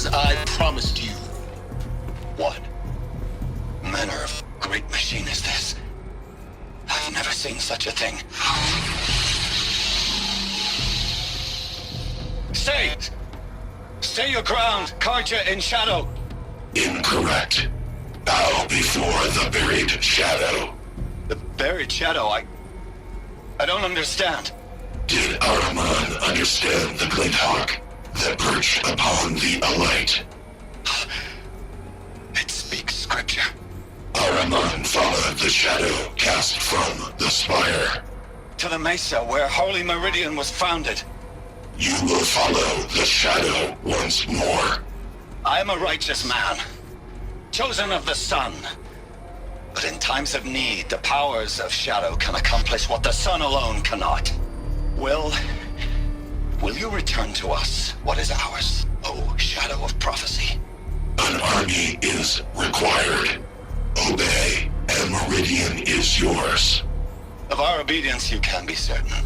as I promised you. What manner of great machine is this? I've never seen such a thing. Stay! Stay your ground, Karja in shadow! Incorrect. Bow before the buried shadow. The buried shadow, I don't understand. Did Ahriman understand the glint hawk that perched upon the Alight? It speaks scripture. Ahriman followed the shadow cast from the spire. To the mesa where Holy Meridian was founded. You will follow the shadow once more. I am a righteous man, chosen of the sun. But in times of need, the powers of shadow can accomplish what the sun alone cannot. Will you return to us what is ours, O Shadow of Prophecy? An army is required. Obey, and Meridian is yours. Of our obedience you can be certain.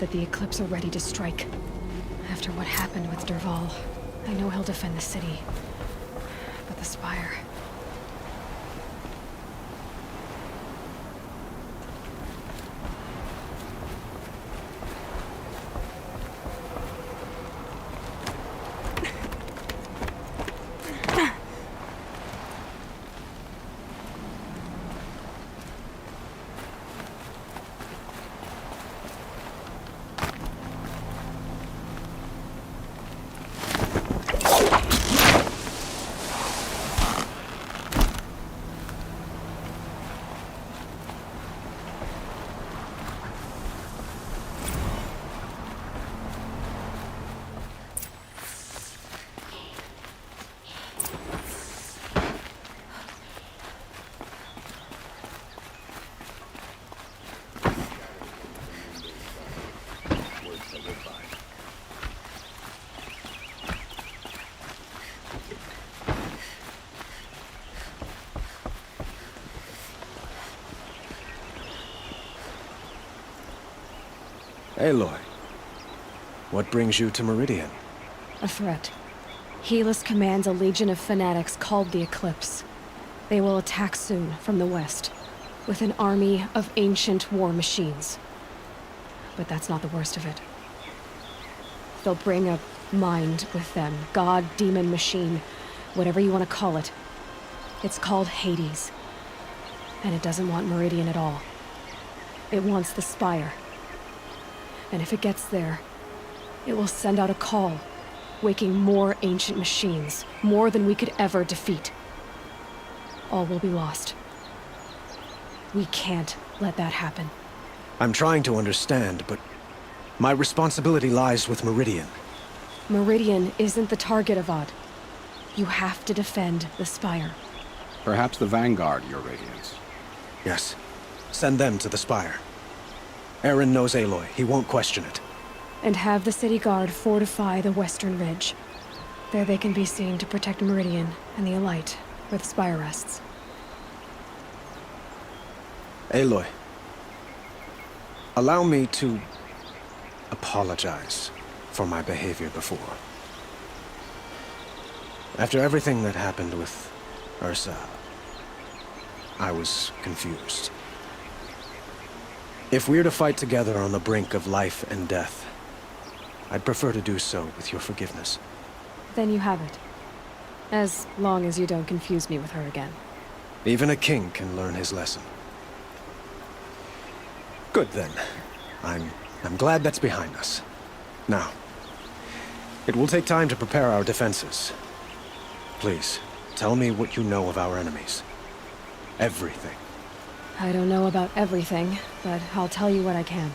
That the Eclipse are ready to strike. After what happened with Dervahl, I know he'll defend the city. But the Spire... Aloy, what brings you to Meridian? A threat. Helis commands a legion of fanatics called the Eclipse. They will attack soon from the west, with an army of ancient war machines. But that's not the worst of it. They'll bring a mind with them, god, demon, machine, whatever you want to call it. It's called Hades. And it doesn't want Meridian at all. It wants the Spire. And if it gets there, it will send out a call, waking more ancient machines, more than we could ever defeat. All will be lost. We can't let that happen. I'm trying to understand, but my responsibility lies with Meridian. Meridian isn't the target, Avad. You have to defend the Spire. Perhaps the Vanguard, Your Radiance. Yes. Send them to the Spire. Eren knows Aloy. He won't question it. And have the city guard fortify the western ridge. There they can be seen to protect Meridian and the Alight, where the Spire rests. Aloy, allow me to apologize for my behavior before. After everything that happened with Ursa, I was confused. If we're to fight together on the brink of life and death, I'd prefer to do so with your forgiveness. Then you have it. As long as you don't confuse me with her again. Even a king can learn his lesson. Good then. I'm glad that's behind us. Now, it will take time to prepare our defenses. Please, tell me what you know of our enemies. Everything. I don't know about everything, but I'll tell you what I can.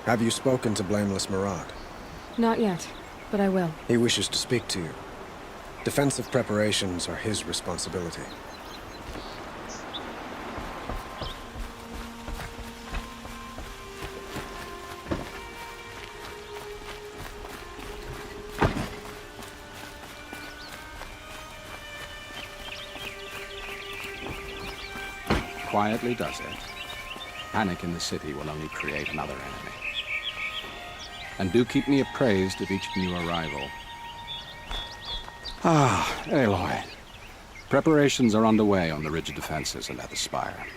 Have you spoken to Blameless Murad? Not yet, but I will. He wishes to speak to you. Defensive preparations are his responsibility. Quietly does it. Panic in the city will only create another enemy. And do keep me appraised of each new arrival. Ah, Aloy. Preparations are underway on the ridge defenses and at the spire.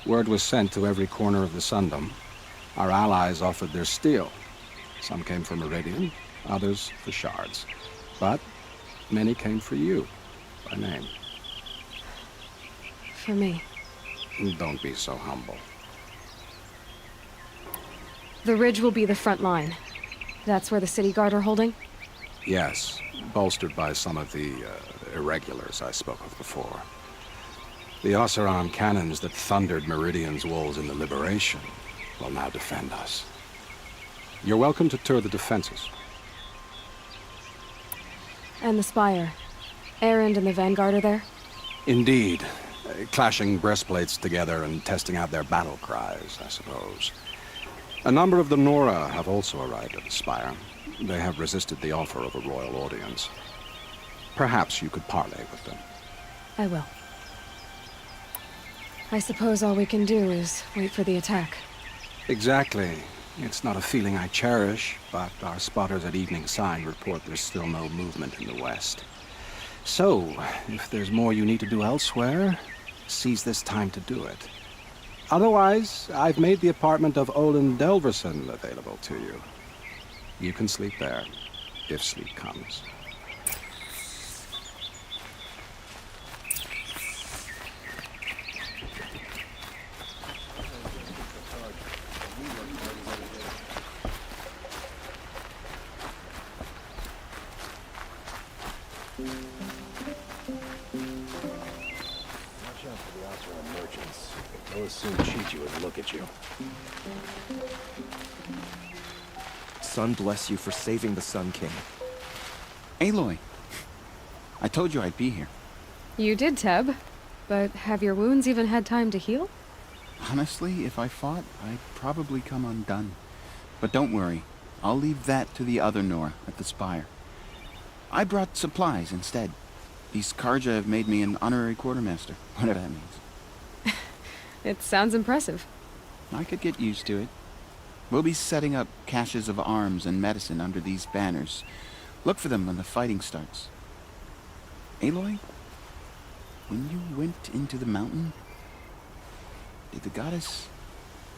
Word was sent to every corner of the Sundom. Our allies offered their steel. Some came for Meridian, others for shards. But many came for you, by name. For me. Don't be so humble. The ridge will be the front line. That's where the city guard are holding? Yes, bolstered by some of the irregulars I spoke of before. The Oseram cannons that thundered Meridian's walls in the Liberation will now defend us. You're welcome to tour the defenses. And the spire. Erend and the Vanguard are there? Indeed. Clashing breastplates together and testing out their battle cries, I suppose. A number of the Nora have also arrived at the spire. They have resisted the offer of a royal audience. Perhaps you could parley with them. I will. I suppose all we can do is wait for the attack. Exactly. It's not a feeling I cherish, but our spotters at Evening Sign report there's still no movement in the west. So, if there's more you need to do elsewhere, seize this time to do it. Otherwise, I've made the apartment of Olin Delverson available to you. You can sleep there, if sleep comes. Merchants. They'll as soon cheat you as look at you. Sun bless you for saving the Sun King. Aloy, I told you I'd be here. You did, Teb. But have your wounds even had time to heal? Honestly, if I fought, I'd probably come undone. But don't worry, I'll leave that to the other Nora at the spire. I brought supplies instead. These Karja have made me an honorary quartermaster, whatever that means. It sounds impressive. I could get used to it. We'll be setting up caches of arms and medicine under these banners. Look for them when the fighting starts. Aloy, when you went into the mountain, did the goddess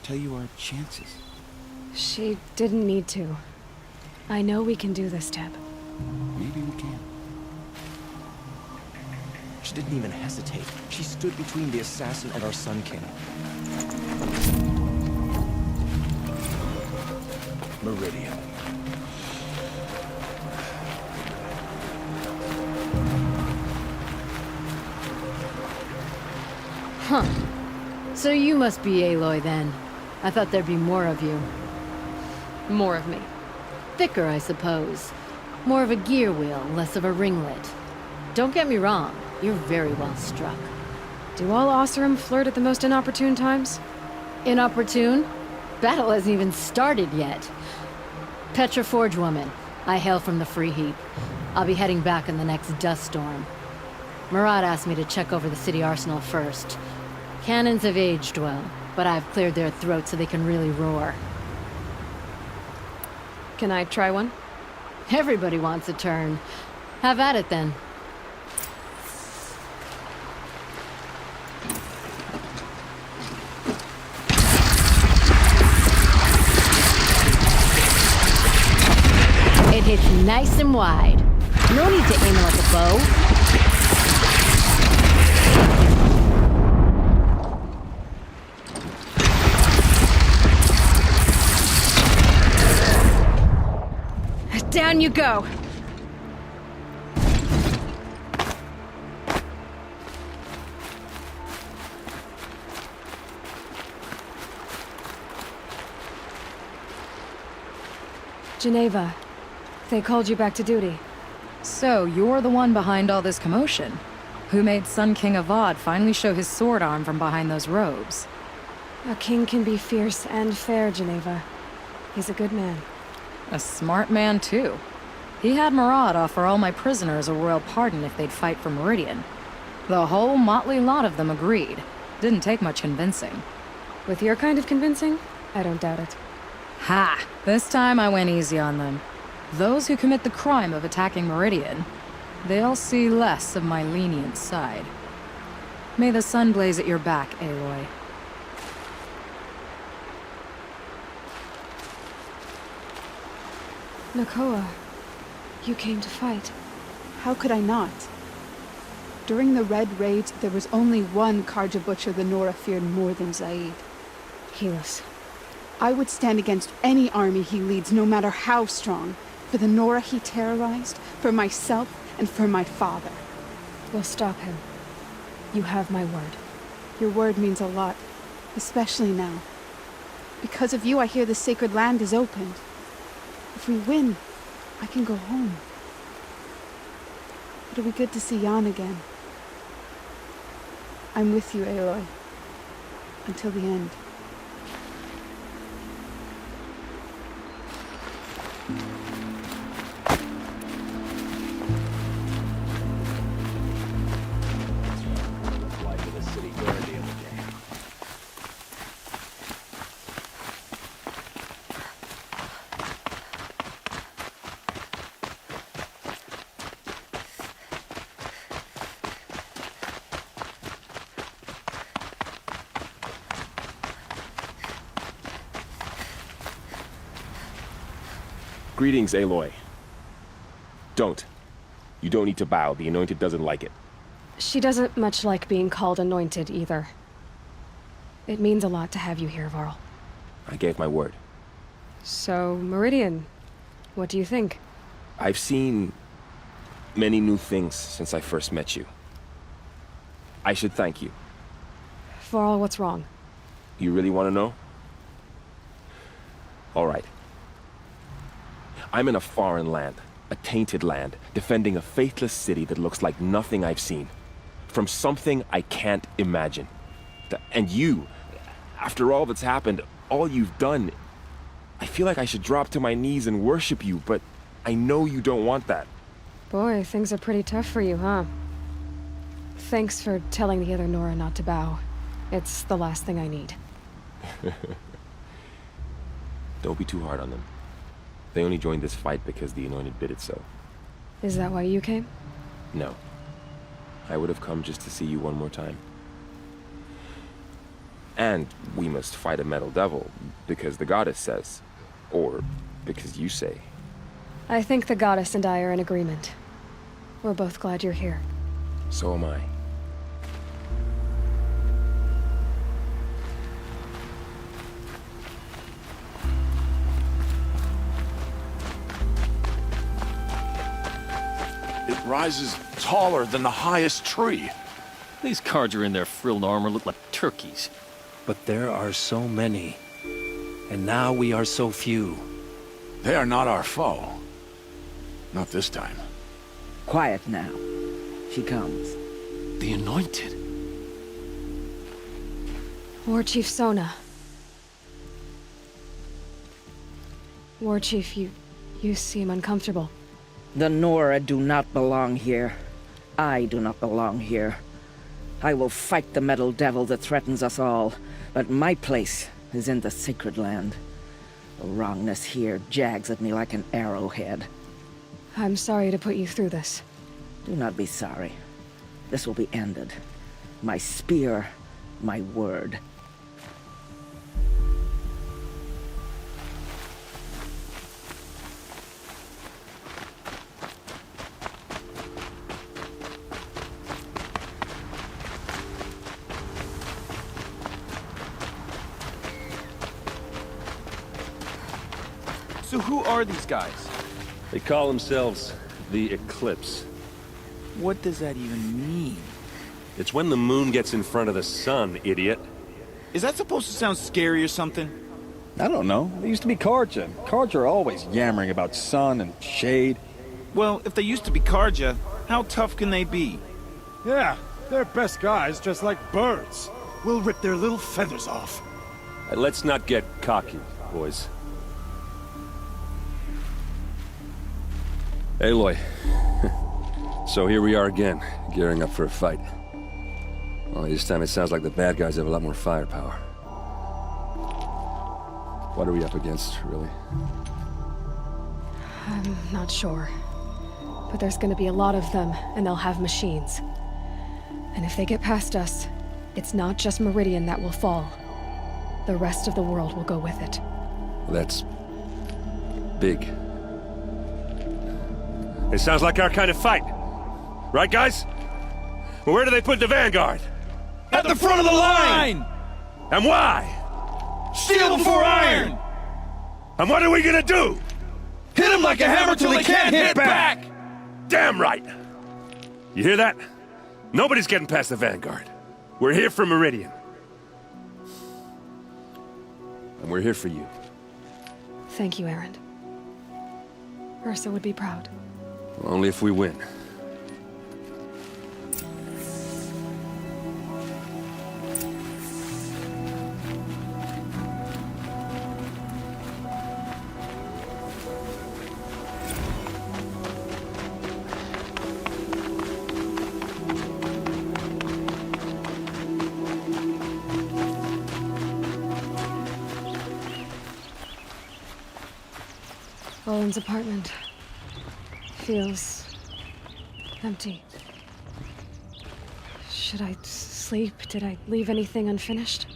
tell you our chances? She didn't need to. I know we can do this, Teb. Maybe we can. She didn't even hesitate. She stood between the assassin and our Sun King. Meridian. Huh. So you must be Aloy then. I thought there'd be more of you. More of me. Thicker, I suppose. More of a gear wheel, less of a ringlet. Don't get me wrong, you're very well struck. Do all Oseram flirt at the most inopportune times? Inopportune? Battle hasn't even started yet. Petra Forge woman. I hail from the Free Heap. I'll be heading back in the next dust storm. Murad asked me to check over the city arsenal first. Cannons have aged well, but I've cleared their throats so they can really roar. Can I try one? Everybody wants a turn. Have at it then. It hits nice and wide. No need to aim it like a bow. Down you go! Geneva, They called you back to duty. So, you're the one behind all this commotion? Who made Sun King Avad finally show his sword arm from behind those robes? A king can be fierce and fair, Geneva. He's a good man. A smart man, too. He had Murad offer all my prisoners a royal pardon if they'd fight for Meridian. The whole motley lot of them agreed. Didn't take much convincing. With your kind of convincing, I don't doubt it. Ha! This time I went easy on them. Those who commit the crime of attacking Meridian, they'll see less of my lenient side. May the sun blaze at your back, Aloy. Nakoa, you came to fight. How could I not? During the Red Raids, there was only one Karja Butcher the Nora feared more than Zaid. Helis. I would stand against any army he leads, no matter how strong. For the Nora he terrorized, for myself, and for my father. We'll stop him. You have my word. Your word means a lot, especially now. Because of you, I hear the sacred land is opened. If we win, I can go home. It'll be good to see Jan again. I'm with you, Aloy. Until the end. Greetings, Aloy. Don't. You don't need to bow. The Anointed doesn't like it. She doesn't much like being called anointed, either. It means a lot to have you here, Varl. I gave my word. So, Meridian, what do you think? I've seen many new things since I first met you. I should thank you. Varl, what's wrong? You really want to know? All right. I'm in a foreign land, a tainted land, defending a faithless city that looks like nothing I've seen. From something I can't imagine. And you, after all that's happened, all you've done, I feel like I should drop to my knees and worship you, but I know you don't want that. Boy, things are pretty tough for you, huh? Thanks for telling the other Nora not to bow. It's the last thing I need. Don't be too hard on them. They only joined this fight because the Anointed bid it so. Is that why you came? No. I would have come just to see you one more time. And we must fight a metal devil, because the goddess says. Or because you say. I think the goddess and I are in agreement. We're both glad you're here. So am I. It rises taller than the highest tree. These cards are in their frilled armor look like turkeys. But there are so many. And now we are so few. They are not our foe. Not this time. Quiet now. She comes. The Anointed. War Chief Sona. War Chief, you seem uncomfortable. The Nora do not belong here. I do not belong here. I will fight the metal devil that threatens us all, but my place is in the sacred land. The wrongness here jags at me like an arrowhead. I'm sorry to put you through this. Do not be sorry. This will be ended. My spear, my word. So who are these guys? They call themselves the Eclipse. What does that even mean? It's when the moon gets in front of the sun, idiot. Is that supposed to sound scary or something? I don't know. They used to be Karja. Karja are always yammering about sun and shade. Well, if they used to be Karja, how tough can they be? Yeah, they're best guys just like birds. We'll rip their little feathers off. Let's not get cocky, boys. Aloy. So here we are again, gearing up for a fight. Only this time it sounds like the bad guys have a lot more firepower. What are we up against, really? I'm not sure. But there's gonna be a lot of them, and they'll have machines. And if they get past us, it's not just Meridian that will fall. The rest of the world will go with it. That's big. It sounds like our kind of fight. Right, guys? Well, where do they put the Vanguard? At the front of the line! And why? Steel before iron! And what are we gonna do? Hit him like a hammer till he can't hit back! Damn right! You hear that? Nobody's getting past the Vanguard. We're here for Meridian. And we're here for you. Thank you, Erend. Ursa would be proud. Well, only if we win. Owen's apartment feels empty. Should I sleep? Did I leave anything unfinished?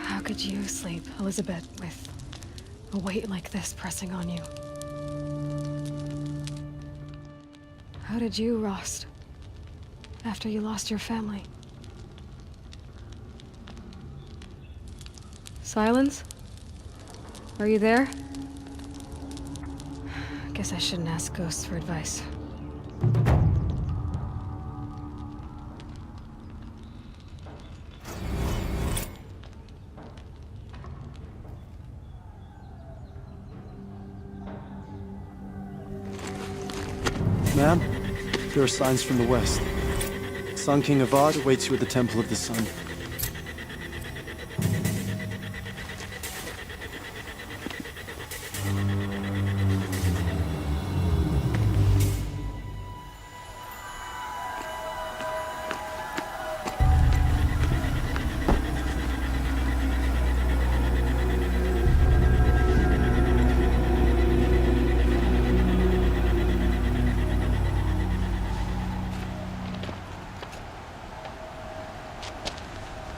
How could you sleep, Elizabeth, with a weight like this pressing on you? How did you, Rost, after you lost your family? Silence? Are you there? Guess I shouldn't ask ghosts for advice. Ma'am, there are signs from the west. Sun King Avad awaits you at the Temple of the Sun.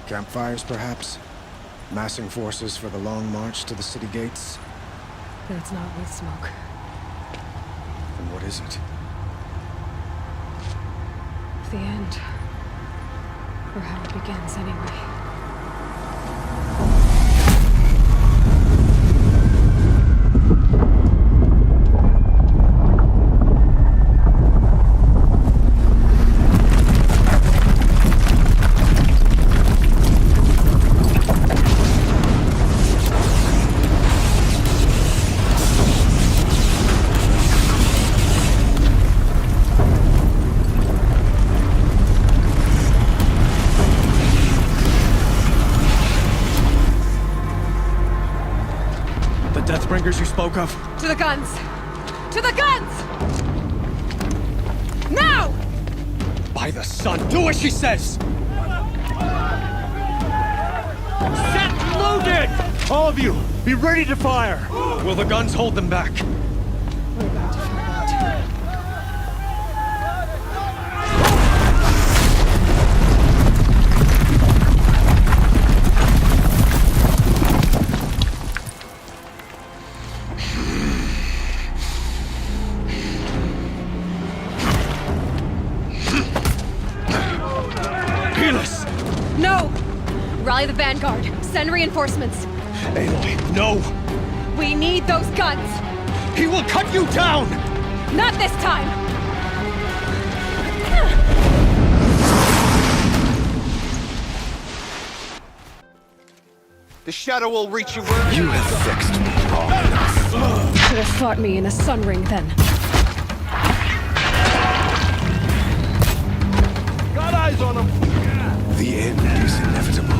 Campfires, perhaps? Massing forces for the long march to the city gates? That's not with smoke. Then what is it? The end. Or how it begins, anyway. Deathbringers you spoke of? To the guns! To the guns! Now! By the sun, do as she says! Set loaded! All of you, be ready to fire! Will the guns hold them back? We're about to find out. Rally the Vanguard. Send reinforcements. Aloy, no! We need those guns! He will cut you down! Not this time! The shadow will reach you where you have vexed me long enough. Should have fought me in a sun ring then. Got eyes on him! The end is inevitable.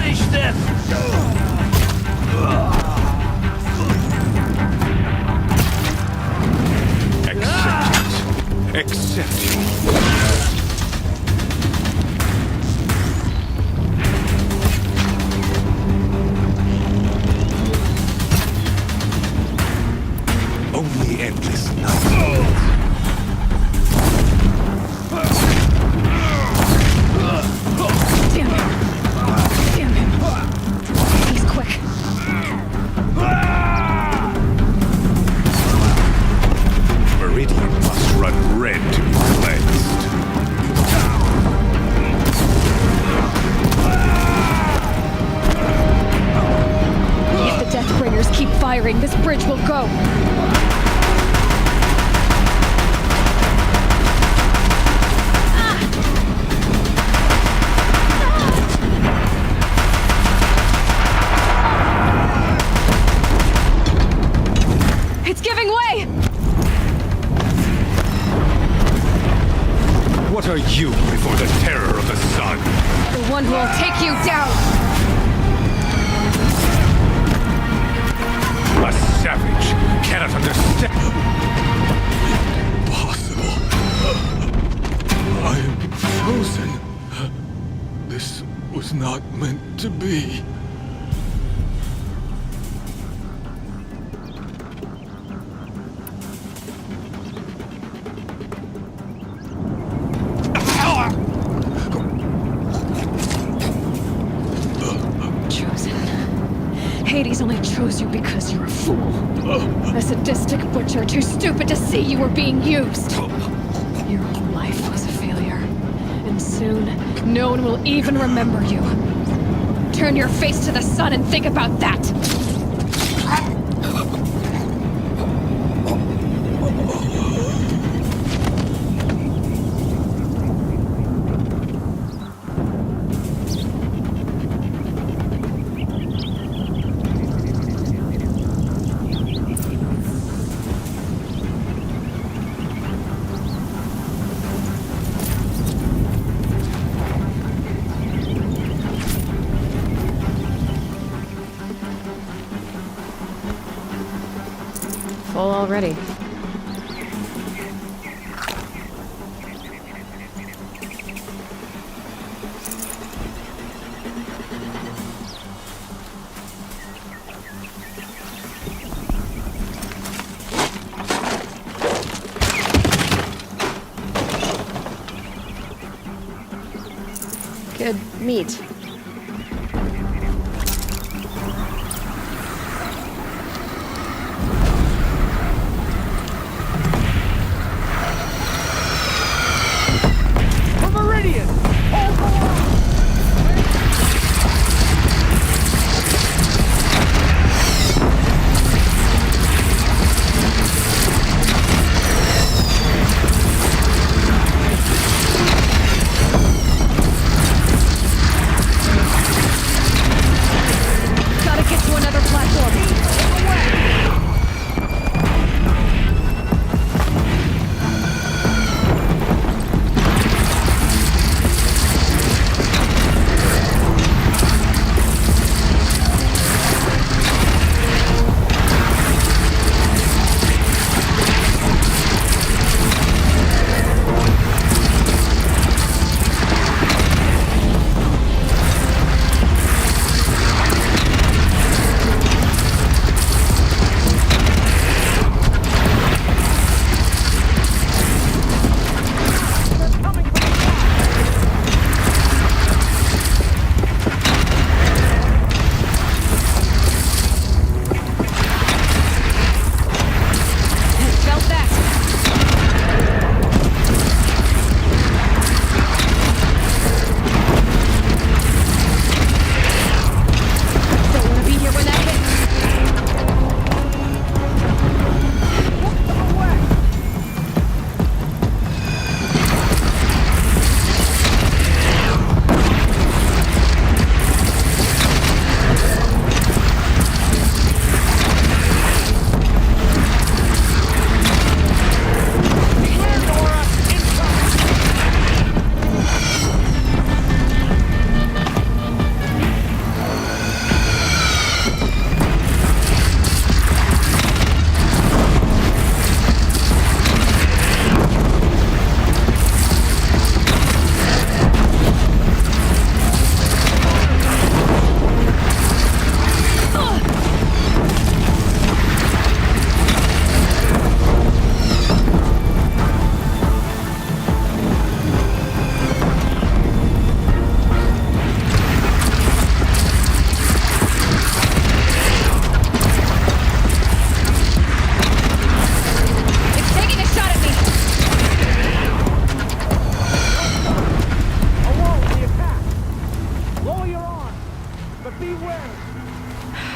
Finish this! Accept it. Accept it. Only endless night. Damn him! Damn him! He's quick. Meridian must run red to be cleansed. If the Deathbringers keep firing, this bridge will go. It's giving way! What are you before the terror of the sun? The one who will take you down! A savage cannot understand. Impossible. I am frozen. This was not meant to be. Hades only chose you because you're a fool. A sadistic butcher too stupid to see you were being used. Your whole life was a failure. And soon, no one will even remember you. Turn your face to the sun and think about that! Full already. Good meat.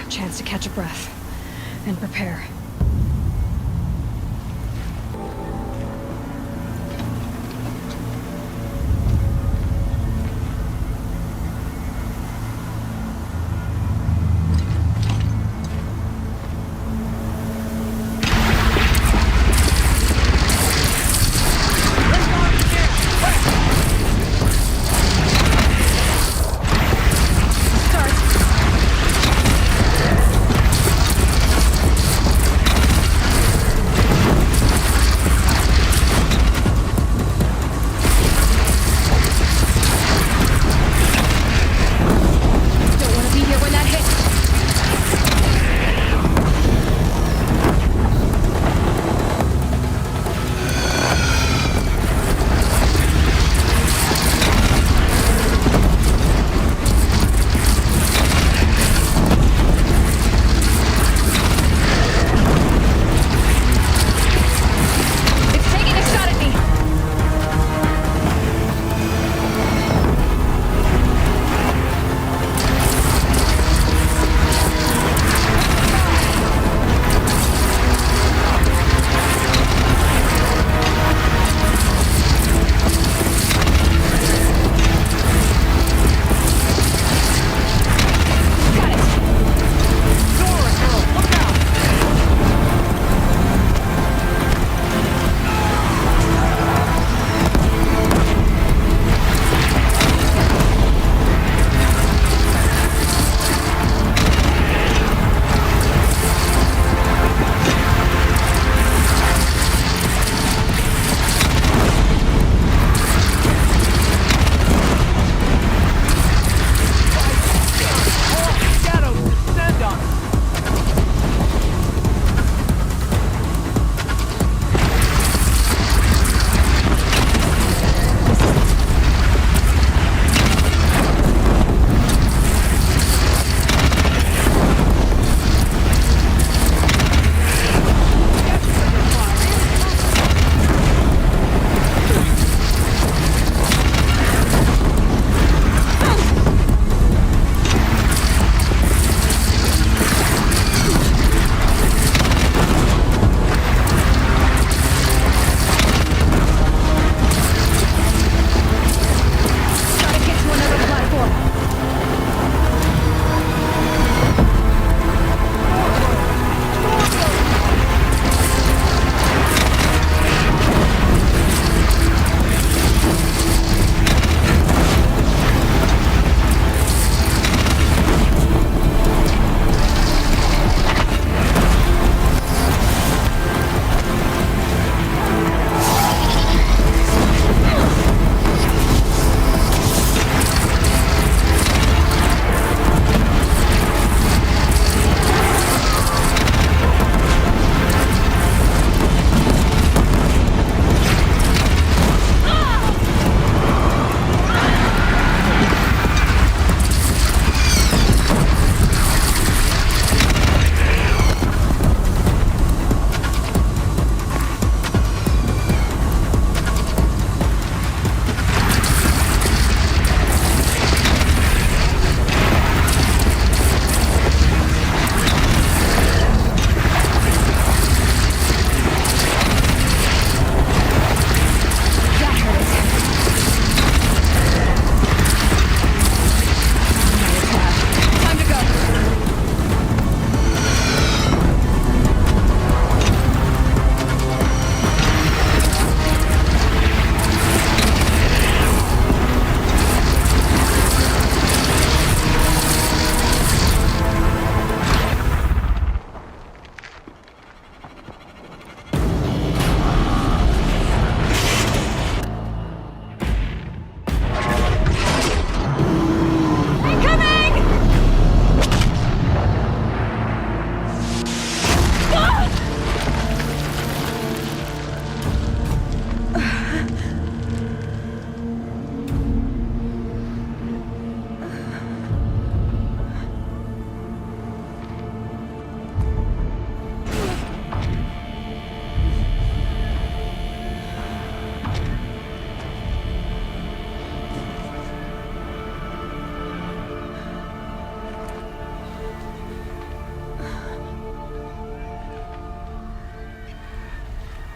Chance to catch a breath and prepare.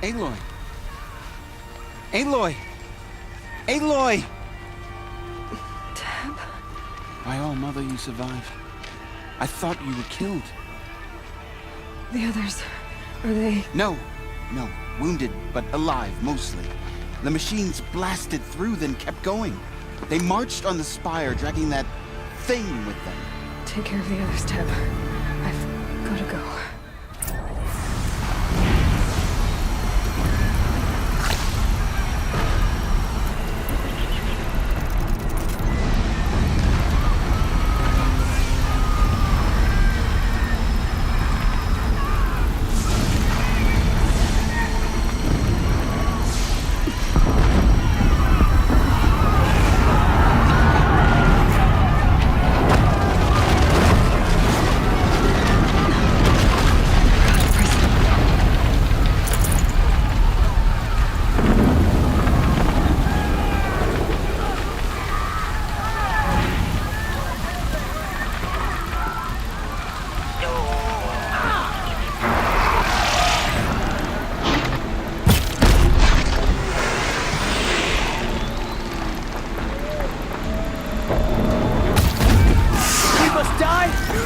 Aloy! Aloy! Aloy! Tab? By all mother, you survived. I thought you were killed. The others, are they... No. Wounded, but alive, mostly. The machines blasted through, then kept going. They marched on the spire, dragging that thing with them. Take care of the others, Tab. I've gotta go.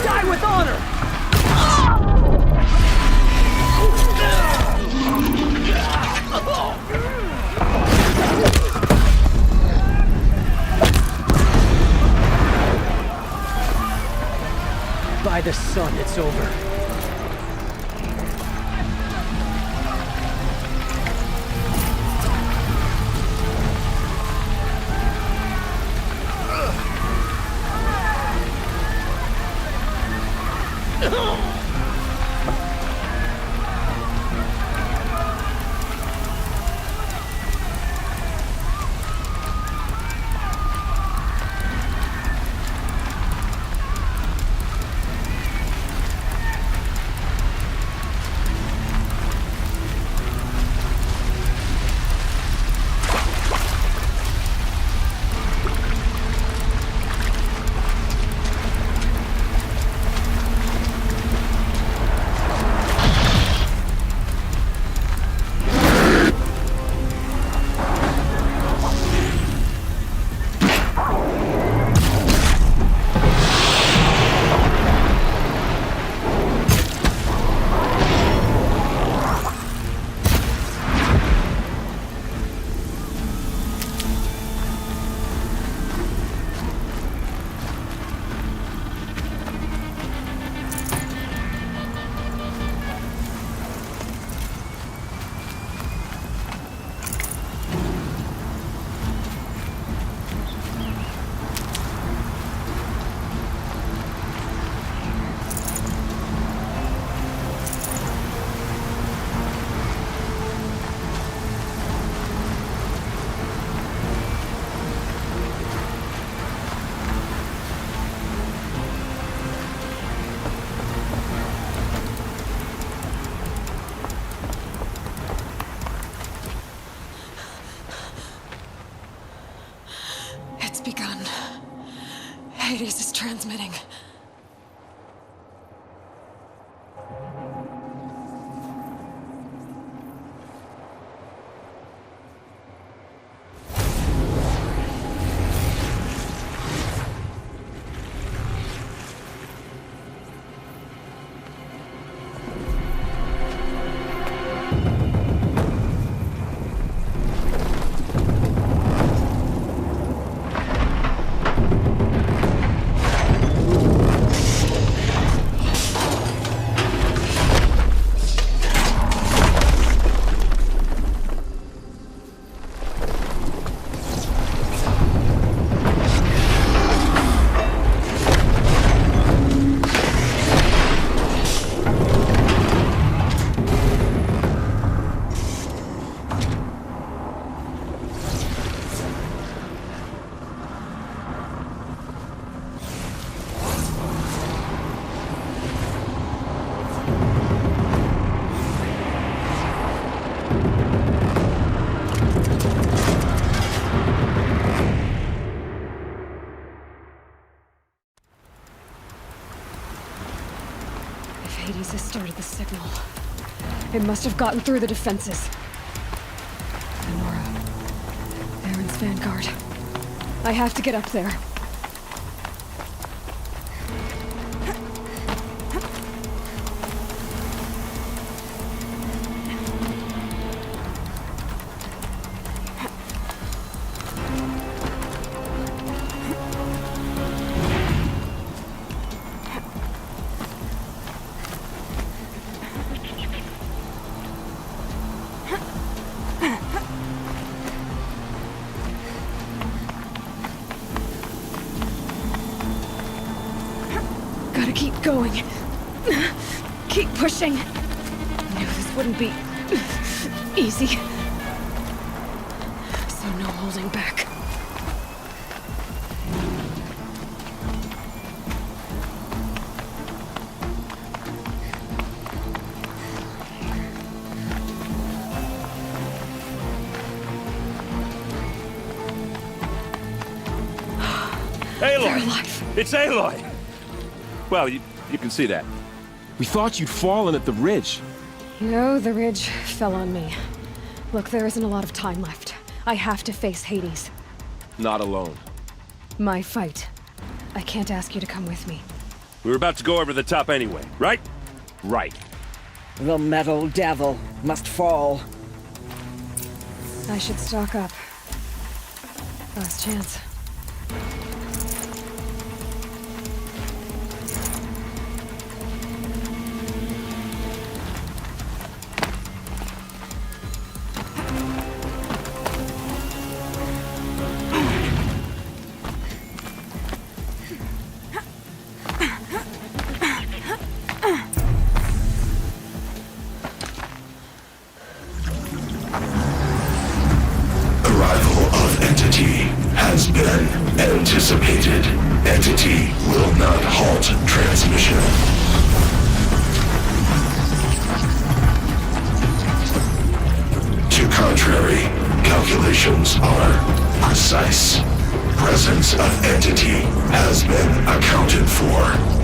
Die with honor! By the sun, it's over. Begun. Hades is transmitting. Hades has started the signal. It must have gotten through the defenses. Vanguard. I have to get up there. Gotta keep going. Keep pushing. I knew this wouldn't be easy. So no holding back. Aloy! It's Aloy! Well, you can see that. We thought you'd fallen at the ridge. No, the ridge fell on me. Look, there isn't a lot of time left. I have to face Hades. Not alone. My fight. I can't ask you to come with me. We were about to go over the top anyway, right? Right. The metal devil must fall. I should stock up. Last chance. Has been anticipated. Entity will not halt transmission. To contrary, calculations are precise. Presence of entity has been accounted for.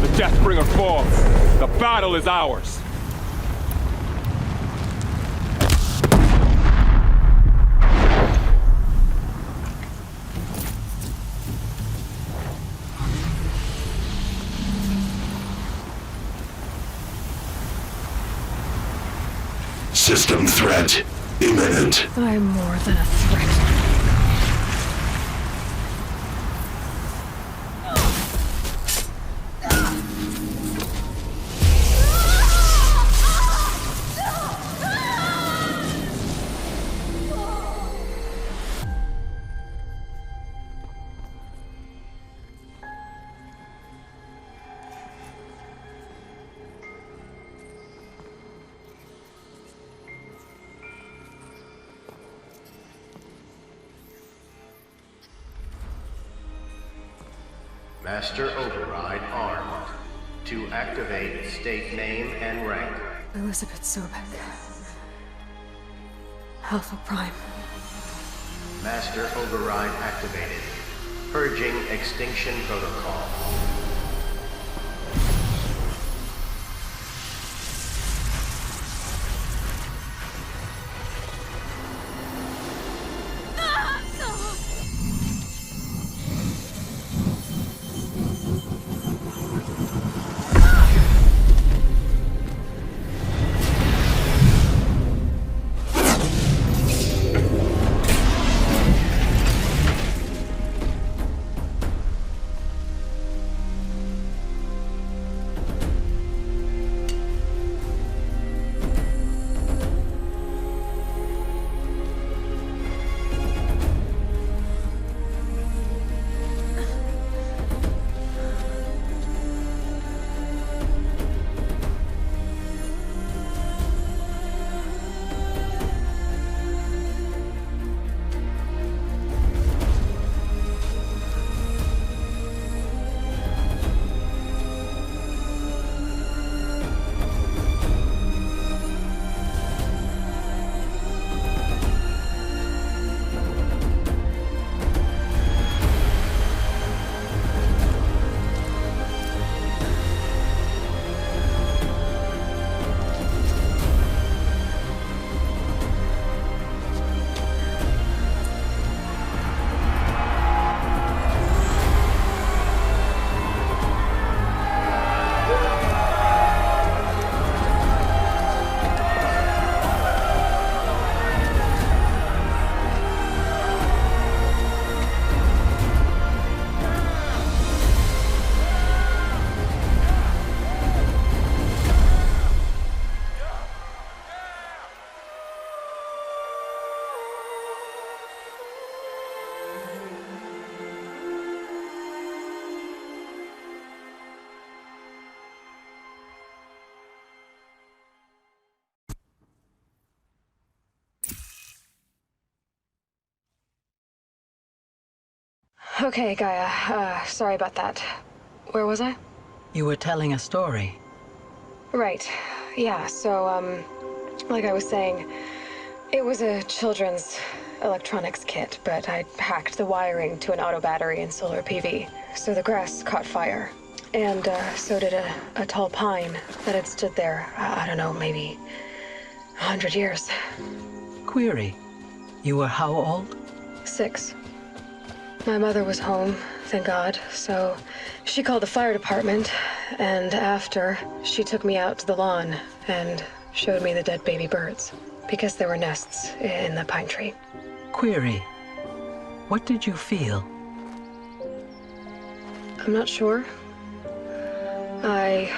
The Deathbringer falls. The battle is ours. System threat imminent. I'm more than a threat. Master Override armed. To activate, state name and rank. Elizabeth Sobek. Alpha Prime. Master Override activated. Purging extinction protocol. Okay, Gaia. Sorry about that. Where was I? You were telling a story. Right. Yeah, so, like I was saying, it was a children's electronics kit, but I hacked the wiring to an auto battery and solar PV. So the grass caught fire. And, so did a tall pine that had stood there, I don't know, maybe 100 years. Query. You were how old? 6. My mother was home, thank God, so she called the fire department, and after, she took me out to the lawn and showed me the dead baby birds, because there were nests in the pine tree. Query. What did you feel? I'm not sure. I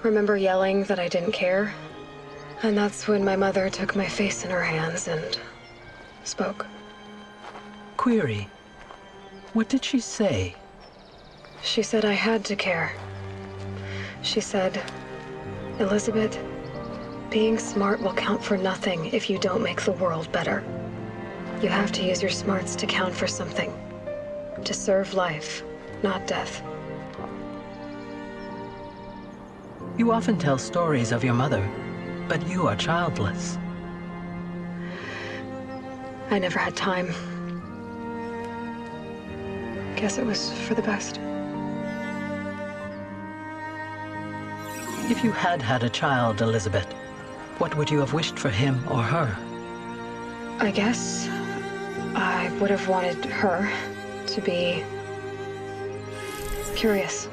remember yelling that I didn't care, and that's when my mother took my face in her hands and spoke. Query. What did she say? She said I had to care. She said, Elizabeth, being smart will count for nothing if you don't make the world better. You have to use your smarts to count for something. To serve life, not death. You often tell stories of your mother, but you are childless. I never had time. Guess it was for the best. If you had had a child, Elizabeth, what would you have wished for him or her? I guess I would have wanted her to be curious.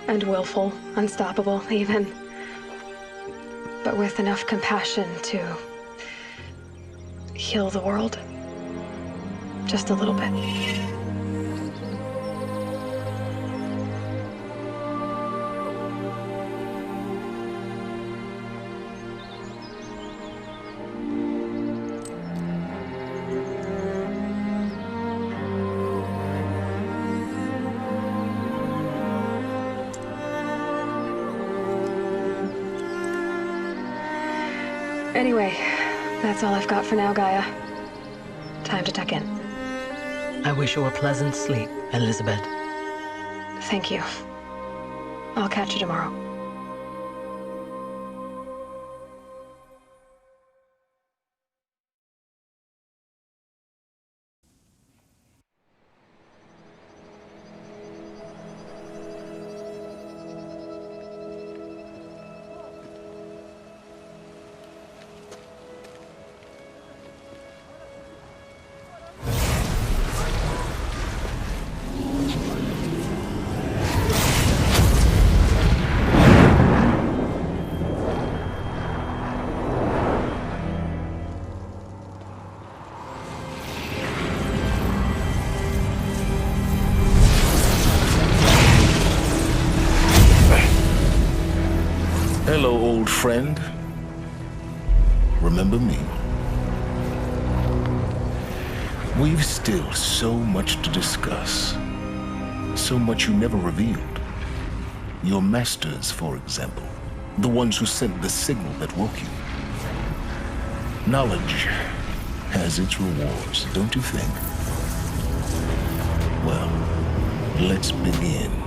And willful, unstoppable, even. But with enough compassion to heal the world. Just a little bit. Anyway, that's all I've got for now, Gaia. Time to tuck in. I wish you a pleasant sleep, Elizabeth. Thank you. I'll catch you tomorrow. Hello, old friend. Remember me? We've still so much to discuss. So much you never revealed. Your masters, for example. The ones who sent the signal that woke you. Knowledge has its rewards, don't you think? Well, let's begin.